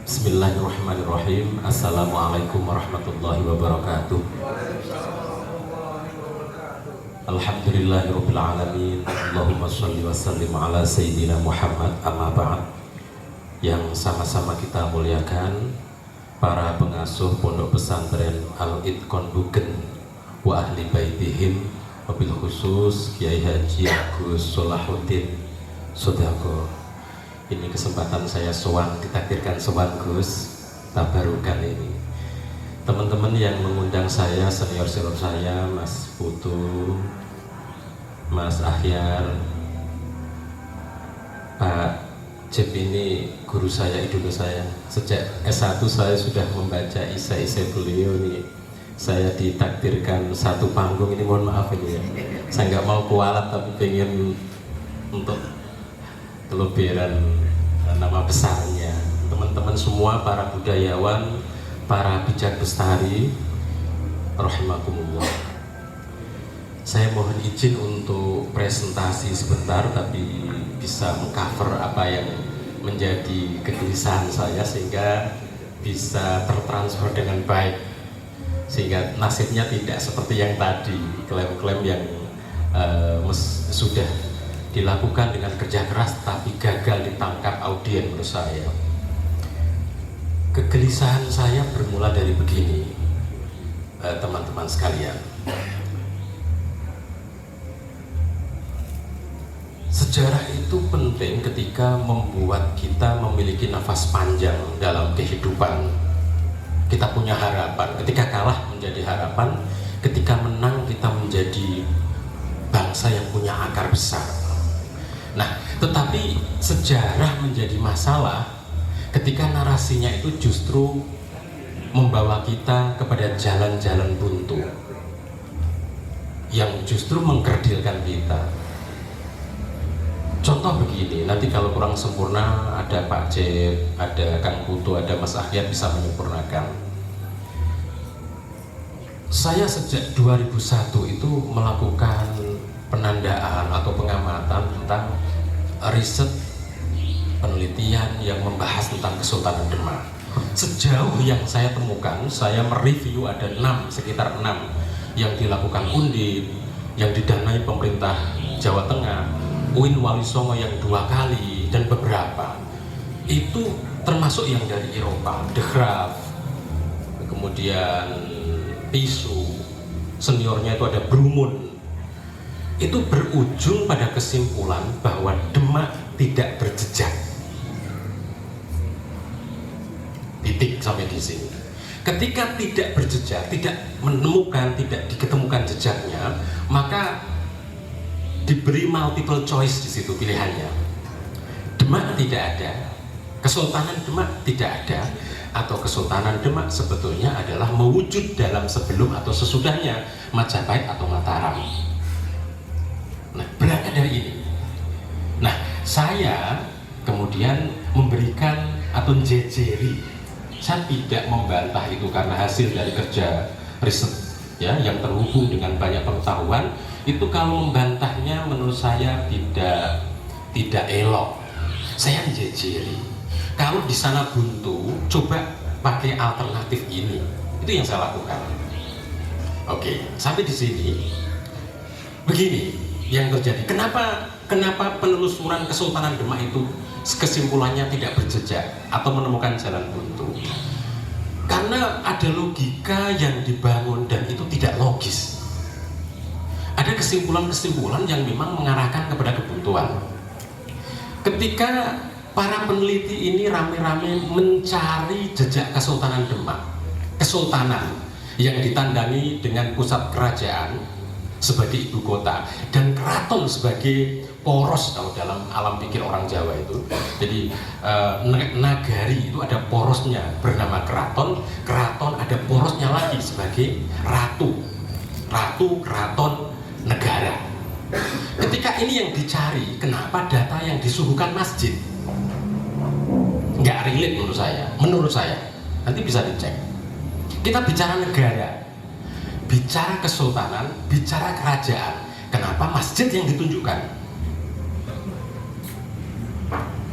Bismillahirrahmanirrahim. Assalamualaikum warahmatullahi wabarakatuh. Alhamdulillahirabbil alamin. Allahumma shalli wa sallim ala sayyidina Muhammad. Amma ba'd. Yang sama-sama kita muliakan para pengasuh Pondok Pesantren Al-Itqon Bugen wa ahli baitihim, wabil khusus Kiai Haji Agus Solahuddin Sodako. Ini kesempatan saya sowan, ditakdirkan sowan Gus, tabarukan ini. Teman-teman yang mengundang saya, senior-senior saya, Mas Putu, Mas Ahyar, Pak Jeb, ini guru saya, idola saya. Sejak S1 saya sudah membaca isai-isai beliau nih. Saya ditakdirkan satu panggung ini, mohon maaf ini ya. Saya nggak mau kualat tapi pengen untuk kelebihan nama besarnya. Teman-teman semua, para budayawan, para bijak bestari, rahimakumullah. Saya mohon izin untuk presentasi sebentar, tapi bisa mengcover apa yang menjadi kegelisahan saya sehingga bisa tertransfer dengan baik, sehingga nasibnya tidak seperti yang tadi, klaim-klaim yang sudah dilakukan dengan kerja keras tapi gagal ditangkap audien. Menurut saya, kegelisahan saya bermula dari begini, teman-teman sekalian. Sejarah itu penting ketika membuat kita memiliki nafas panjang dalam kehidupan. Kita punya harapan, ketika kalah menjadi harapan, ketika menang kita menjadi bangsa yang punya akar besar. Nah, tetapi sejarah menjadi masalah ketika narasinya itu justru membawa kita kepada jalan-jalan buntu yang justru mengkerdilkan kita. Contoh begini, nanti kalau kurang sempurna ada Pak Jeb, ada Kang Putu, ada Mas Ahyar bisa menyempurnakan. Saya sejak 2001 itu melakukan penandaan atau pengamatan tentang riset penelitian yang membahas tentang Kesultanan Demak. Sejauh yang saya temukan, saya mereview ada sekitar 6 yang dilakukan Undip, yang didanai pemerintah Jawa Tengah, UIN Wali Songo yang 2 kali, dan beberapa itu termasuk yang dari Eropa, De Graaf, kemudian Pisu, seniornya itu ada Brumun. Itu berujung pada kesimpulan bahwa Demak tidak berjejak. Titik sampai di sini. Ketika tidak berjejak, tidak diketemukan jejaknya, maka diberi multiple choice di situ pilihannya. Demak tidak ada, Kesultanan Demak tidak ada, atau Kesultanan Demak sebetulnya adalah mewujud dalam sebelum atau sesudahnya Majapahit atau Mataram. Nah, berangkat dari ini. Nah, saya kemudian memberikan atau jejeri. Saya tidak membantah itu karena hasil dari kerja riset ya yang terhubung dengan banyak pengetahuan. Itu kalau membantahnya menurut saya tidak elok. Saya jejeri. Kalau di sana buntu, coba pakai alternatif ini. Itu yang saya lakukan. Oke, sampai di sini. Begini yang terjadi. Kenapa penelusuran Kesultanan Demak itu kesimpulannya tidak berjejak atau menemukan jalan buntu? Karena ada logika yang dibangun dan itu tidak logis. Ada kesimpulan-kesimpulan yang memang mengarahkan kepada kebuntuan. Ketika para peneliti ini rame-rame mencari jejak Kesultanan Demak, kesultanan yang ditandangi dengan pusat kerajaan sebagai ibu kota dan keraton sebagai poros, kalau dalam alam pikir orang Jawa itu. Jadi nagari itu ada porosnya bernama keraton, keraton ada porosnya lagi sebagai ratu, keraton, negara. Ketika ini yang dicari, kenapa data yang disuguhkan masjid nggak relate menurut saya, nanti bisa dicek. Kita bicara negara, bicara kesultanan, bicara kerajaan, kenapa masjid yang ditunjukkan?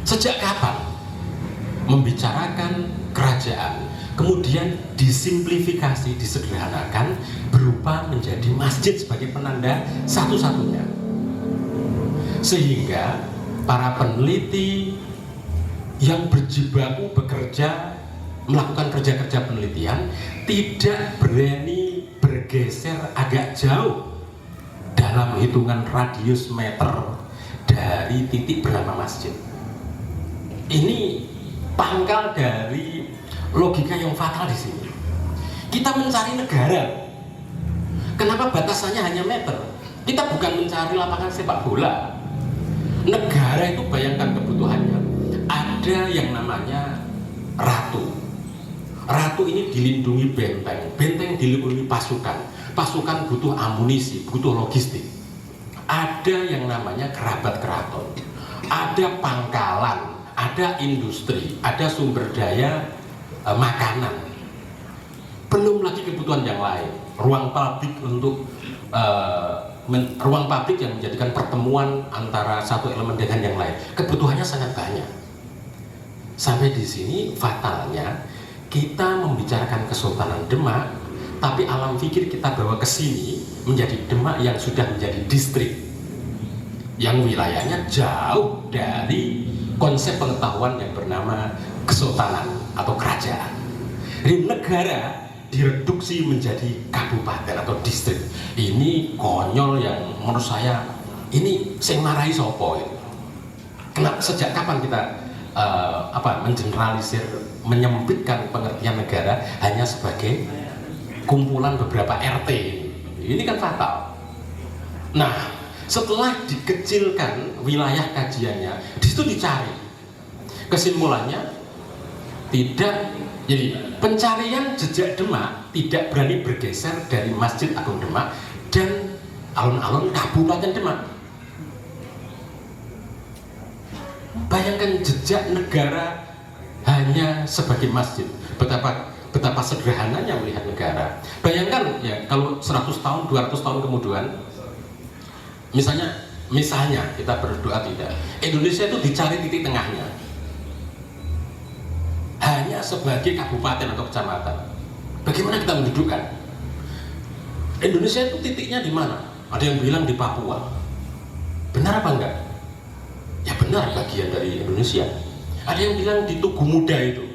Sejak kapan membicarakan kerajaan kemudian disimplifikasi, disederhanakan berupa menjadi masjid sebagai penanda satu-satunya, sehingga para peneliti yang berjibaku bekerja melakukan kerja-kerja penelitian tidak berani bergeser agak jauh dalam hitungan radius meter dari titik bernama masjid. Ini pangkal dari logika yang fatal di sini. Kita mencari negara. Kenapa batasannya hanya meter? Kita bukan mencari lapangan sepak bola. Negara itu bayangkan kebutuhannya. Ada yang namanya ratu. Ratu ini dilindungi benteng. Benteng dilindungi pasukan. Pasukan butuh amunisi, butuh logistik. Ada yang namanya kerabat keraton. Ada pangkalan, ada industri, ada sumber daya makanan, belum lagi kebutuhan yang lain, ruang publik untuk ruang publik yang menjadikan pertemuan antara satu elemen dengan yang lain. Kebutuhannya sangat banyak. Sampai di sini fatalnya kita membicarakan Kesultanan Demak, tapi alam pikir kita bawa ke sini menjadi Demak yang sudah menjadi distrik, yang wilayahnya jauh dari konsep pengetahuan yang bernama kesultanan atau kerajaan. Jadi negara direduksi menjadi kabupaten atau distrik. Ini konyol yang menurut saya ini sing marahi sopo itu. Kenapa sejak kapan kita mengeneralisir, menyempitkan pengertian negara hanya sebagai kumpulan beberapa RT? Ini kan fatal. Nah, setelah dikecilkan wilayah kajiannya, di situ dicari. Kesimpulannya tidak, jadi pencarian jejak Demak tidak berani bergeser dari Masjid Agung Demak dan alun-alun Kabupaten Demak. Bayangkan jejak negara hanya sebagai masjid. Betapa sederhananya melihat negara. Bayangkan ya, kalau 100 tahun, 200 tahun kemudian, misalnya kita berdoa tidak, Indonesia itu dicari titik tengahnya hanya sebagai kabupaten atau kecamatan. Bagaimana kita mendudukkan Indonesia itu? Titiknya di mana? Ada yang bilang di Papua. Benar apa enggak? Ya benar, bagian dari Indonesia. Ada yang bilang di Tugu Muda itu.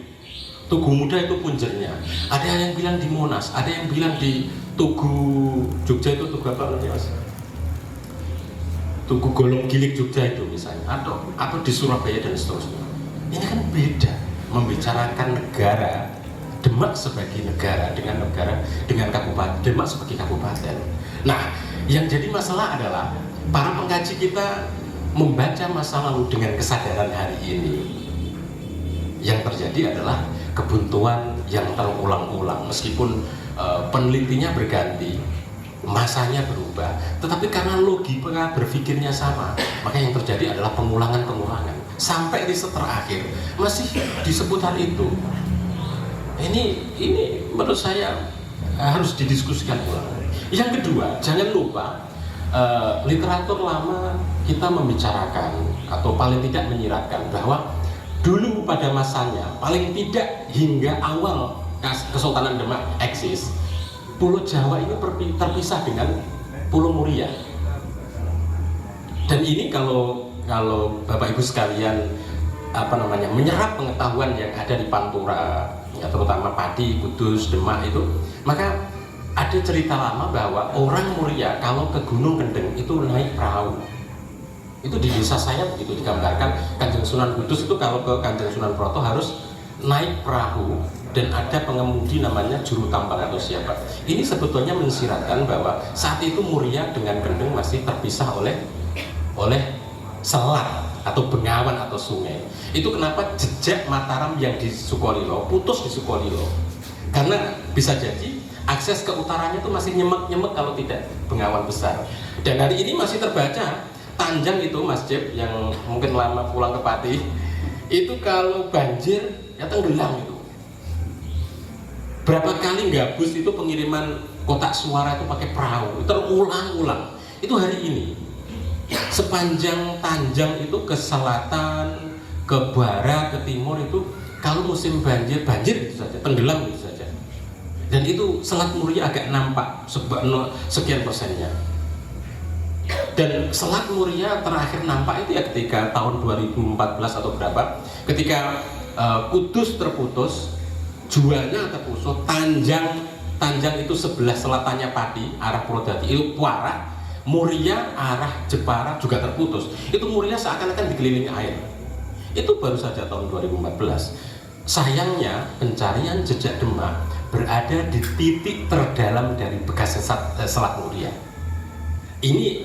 Tugu Muda itu punjernya. Ada yang bilang di Monas. Ada yang bilang di Tugu Jogja itu. Tugu apa namanya, Mas? Tugu Golong Gilik Jogja itu misalnya, atau di Surabaya dan seterusnya. Ini kan beda membicarakan negara, Demak sebagai negara dengan kabupaten, Demak sebagai kabupaten. Nah, yang jadi masalah adalah para pengkaji kita membaca masa lalu dengan kesadaran hari ini. Yang terjadi adalah kebuntuan yang terulang-ulang, meskipun penelitinya berganti, masanya berubah, tetapi karena logika berpikirnya sama, maka yang terjadi adalah pengulangan sampai riset terakhir masih di seputar itu. Ini menurut saya harus didiskusikan ulang. Yang kedua, jangan lupa literatur lama kita membicarakan atau paling tidak menyiratkan bahwa dulu pada masanya, paling tidak hingga awal Kesultanan Demak eksis, Pulau Jawa ini terpisah dengan Pulau Muria. Dan ini kalau Bapak Ibu sekalian menyerap pengetahuan yang ada di Pantura, ya, terutama Pati, Kudus, Demak itu, maka ada cerita lama bahwa orang Muria kalau ke Gunung Kendeng itu naik perahu. Itu di desa saya begitu digambarkan. Kanjeng Sunan Kudus itu kalau ke Kanjeng Sunan Broto harus naik perahu dan ada pengemudi namanya juru tambang atau siapa. Ini sebetulnya mensiratkan bahwa saat itu Muria dengan Kendeng masih terpisah oleh selat atau bengawan atau sungai. Itu kenapa jejak Mataram yang di Sukolilo putus di Sukolilo, karena bisa jadi akses ke utaranya itu masih nyemek-nyemek kalau tidak bengawan besar. Dan hari ini masih terbaca Tanjang itu masjid yang mungkin lama pulang ke Pati itu kalau banjir ya tenggelam itu. Berapa kali gabus itu pengiriman kotak suara itu pakai perahu, terulang-ulang. Itu hari ini sepanjang Tanjang itu ke selatan, ke barat, ke timur itu kalau musim banjir, banjir itu saja, tenggelam itu saja. Dan itu Selat Muria agak nampak sekian persennya. Dan Selat Muria terakhir nampak itu ya ketika tahun 2014 atau berapa, ketika Kudus terputus, Juanya terputus, Tanjang itu sebelah selatannya Pati, arah Purwodadi itu Puara, Muria arah Jepara juga terputus. Itu Muria seakan-akan dikelilingi air. Itu baru saja tahun 2014. Sayangnya pencarian jejak Demak berada di titik terdalam dari bekas Selat Muria. Ini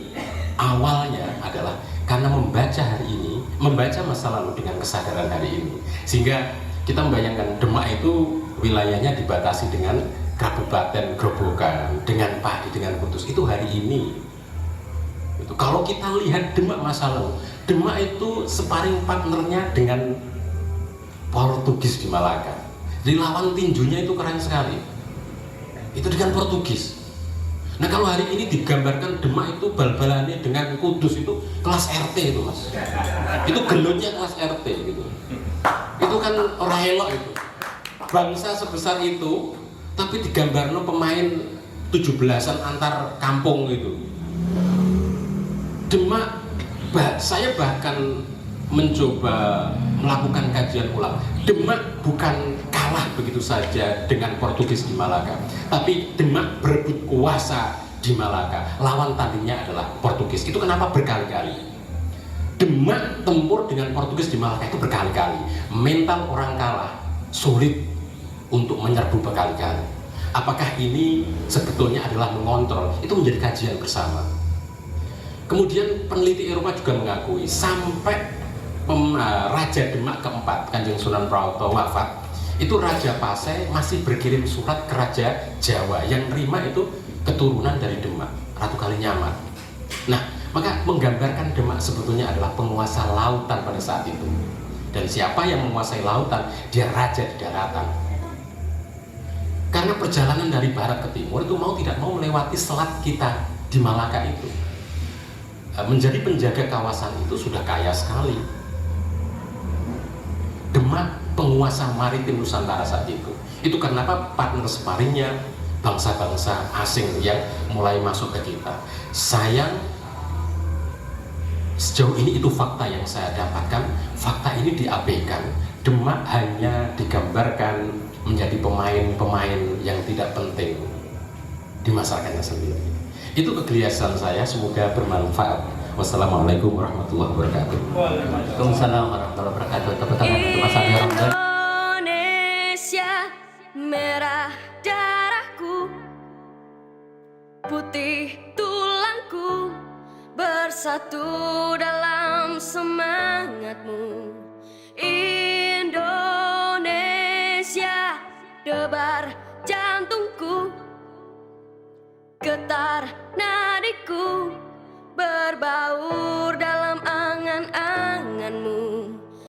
awalnya adalah karena membaca hari ini, membaca masa lalu dengan kesadaran hari ini, sehingga kita membayangkan Demak itu wilayahnya dibatasi dengan Kabupaten Grobogan, dengan Pati, dengan Kudus. Itu hari ini. Itu kalau kita lihat Demak masa lalu, Demak itu sparring partnernya dengan Portugis di Malaka. Jadi lawan tinjunya itu keren sekali. Itu dengan Portugis. Nah kalau hari ini digambarkan Demak itu bal-balannya dengan Kudus itu kelas RT itu mas. Itu gelutnya kelas RT gitu. Itu kan orang elok itu. Bangsa sebesar itu, tapi digambarkan pemain 17-an antar kampung gitu. Demak, saya bahkan mencoba melakukan kajian ulang. Demak bukan kalah begitu saja dengan Portugis di Malaka, tapi Demak berebut kuasa di Malaka. Lawan tandingnya adalah Portugis. Itu kenapa berkali-kali Demak tempur dengan Portugis di Malaka itu berkali-kali. Mental orang kalah sulit untuk menyerbu berkali-kali. Apakah ini sebetulnya adalah mengontrol? Itu menjadi kajian bersama. Kemudian peneliti Eropa juga mengakui sampai Raja Demak keempat, Kanjeng Sunan Prauto wafat, itu Raja Pasai masih berkirim surat ke Raja Jawa yang terima itu keturunan dari Demak, Ratu Kalinyamat. Nah, maka menggambarkan Demak sebetulnya adalah penguasa lautan pada saat itu. Dan siapa yang menguasai lautan, dia raja di daratan. Karena perjalanan dari barat ke timur itu mau tidak mau melewati selat kita di Malaka itu. Menjadi penjaga kawasan itu sudah kaya sekali. Demak penguasa maritim Nusantara saat itu. Itu kenapa partner sparringnya bangsa-bangsa asing yang mulai masuk ke kita. Sayang, sejauh ini itu fakta yang saya dapatkan. Fakta ini diabaikan. Demak hanya digambarkan menjadi pemain-pemain yang tidak penting di masyarakatnya sendiri. Itu kegelisahan saya, semoga bermanfaat. Wassalamualaikum warahmatullahi wabarakatuh. Waalaikumsalam warahmatullahi wabarakatuh. Tepuk tangan untuk Mas Adi Ramdan. Indonesia, merah darahku, putih tulangku, bersatu dalam semangatmu. Indonesia, debar jantungku, getar nadiku, berbau